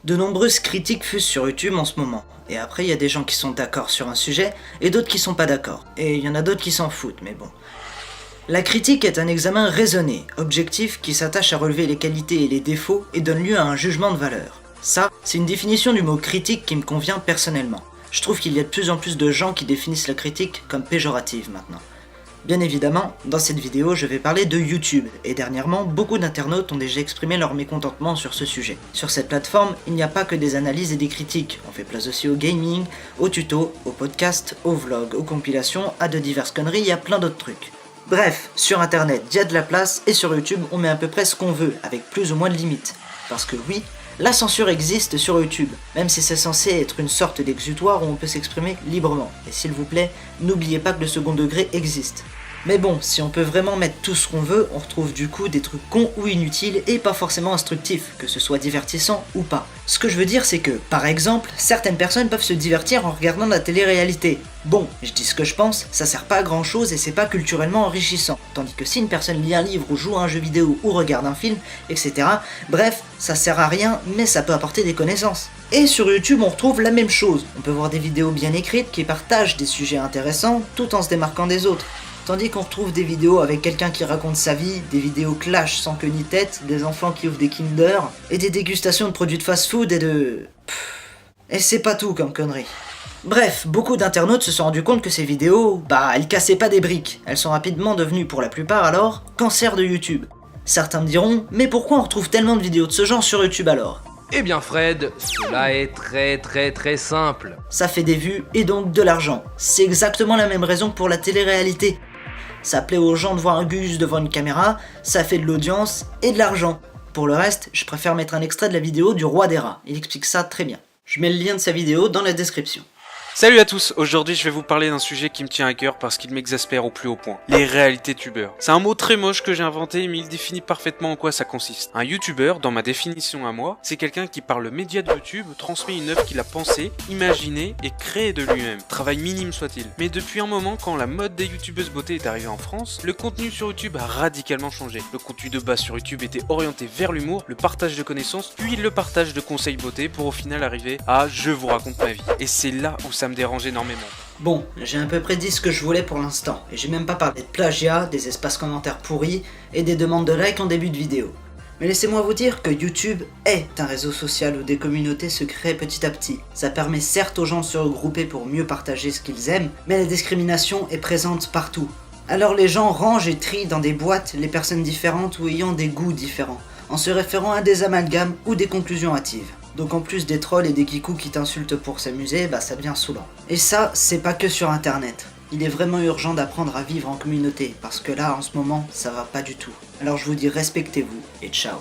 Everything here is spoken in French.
De nombreuses critiques fusent sur YouTube en ce moment, et après il y a des gens qui sont d'accord sur un sujet, et d'autres qui sont pas d'accord, et il y en a d'autres qui s'en foutent, mais bon. La critique est un examen raisonné, objectif, qui s'attache à relever les qualités et les défauts, et donne lieu à un jugement de valeur. Ça, c'est une définition du mot critique qui me convient personnellement. Je trouve qu'il y a de plus en plus de gens qui définissent la critique comme péjorative maintenant. Bien évidemment, dans cette vidéo, je vais parler de YouTube, et dernièrement, beaucoup d'internautes ont déjà exprimé leur mécontentement sur ce sujet. Sur cette plateforme, il n'y a pas que des analyses et des critiques, on fait place aussi au gaming, aux tutos, aux podcasts, aux vlogs, aux compilations, à de diverses conneries, il y a plein d'autres trucs. Bref, sur internet, il y a de la place, et sur YouTube, on met à peu près ce qu'on veut, avec plus ou moins de limites. Parce que oui, la censure existe sur YouTube, même si c'est censé être une sorte d'exutoire où on peut s'exprimer librement. Et s'il vous plaît, n'oubliez pas que le second degré existe. Mais bon, si on peut vraiment mettre tout ce qu'on veut, on retrouve du coup des trucs cons ou inutiles et pas forcément instructifs, que ce soit divertissant ou pas. Ce que je veux dire c'est que, par exemple, certaines personnes peuvent se divertir en regardant de la télé-réalité. Bon, je dis ce que je pense, ça sert pas à grand chose et c'est pas culturellement enrichissant. Tandis que si une personne lit un livre ou joue à un jeu vidéo ou regarde un film, etc., bref, ça sert à rien, mais ça peut apporter des connaissances. Et sur YouTube, on retrouve la même chose. On peut voir des vidéos bien écrites qui partagent des sujets intéressants tout en se démarquant des autres. Tandis qu'on retrouve des vidéos avec quelqu'un qui raconte sa vie, des vidéos clash sans queue ni tête, des enfants qui ouvrent des Kinder, et des dégustations de produits de fast-food et de... Et c'est pas tout comme connerie. Bref, beaucoup d'internautes se sont rendus compte que ces vidéos, elles cassaient pas des briques. Elles sont rapidement devenues, pour la plupart alors, cancer de YouTube. Certains me diront, mais pourquoi on retrouve tellement de vidéos de ce genre sur YouTube alors ? Eh bien Fred, cela est très simple. Ça fait des vues et donc de l'argent. C'est exactement la même raison que pour la télé-réalité. Ça plaît aux gens de voir un gus devant une caméra, ça fait de l'audience et de l'argent. Pour le reste, je préfère mettre un extrait de la vidéo du roi des rats, il explique ça très bien. Je mets le lien de sa vidéo dans la description. Salut à tous, aujourd'hui je vais vous parler d'un sujet qui me tient à cœur parce qu'il m'exaspère au plus haut point. Les réalités tubeurs. C'est un mot très moche que j'ai inventé mais il définit parfaitement en quoi ça consiste. Un youtubeur, dans ma définition à moi, c'est quelqu'un qui par le média de YouTube transmet une œuvre qu'il a pensée, imaginée et créée de lui-même. Travail minime soit-il. Mais depuis un moment, quand la mode des youtubeuses beauté est arrivée en France, le contenu sur YouTube a radicalement changé. Le contenu de base sur YouTube était orienté vers l'humour, le partage de connaissances, puis le partage de conseils beauté pour au final arriver à je vous raconte ma vie. Et c'est là où ça me dérange énormément. Bon, j'ai à peu près dit ce que je voulais pour l'instant, et j'ai même pas parlé de plagiat, des espaces commentaires pourris, et des demandes de like en début de vidéo. Mais laissez-moi vous dire que YouTube est un réseau social où des communautés se créent petit à petit. Ça permet certes aux gens de se regrouper pour mieux partager ce qu'ils aiment, mais la discrimination est présente partout. Alors les gens rangent et trient dans des boîtes les personnes différentes ou ayant des goûts différents, en se référant à des amalgames ou des conclusions hâtives. Donc en plus des trolls et des geekous qui t'insultent pour s'amuser, ça devient saoulant. Et ça, c'est pas que sur internet. Il est vraiment urgent d'apprendre à vivre en communauté, parce que là, en ce moment, ça va pas du tout. Alors je vous dis respectez-vous, et ciao.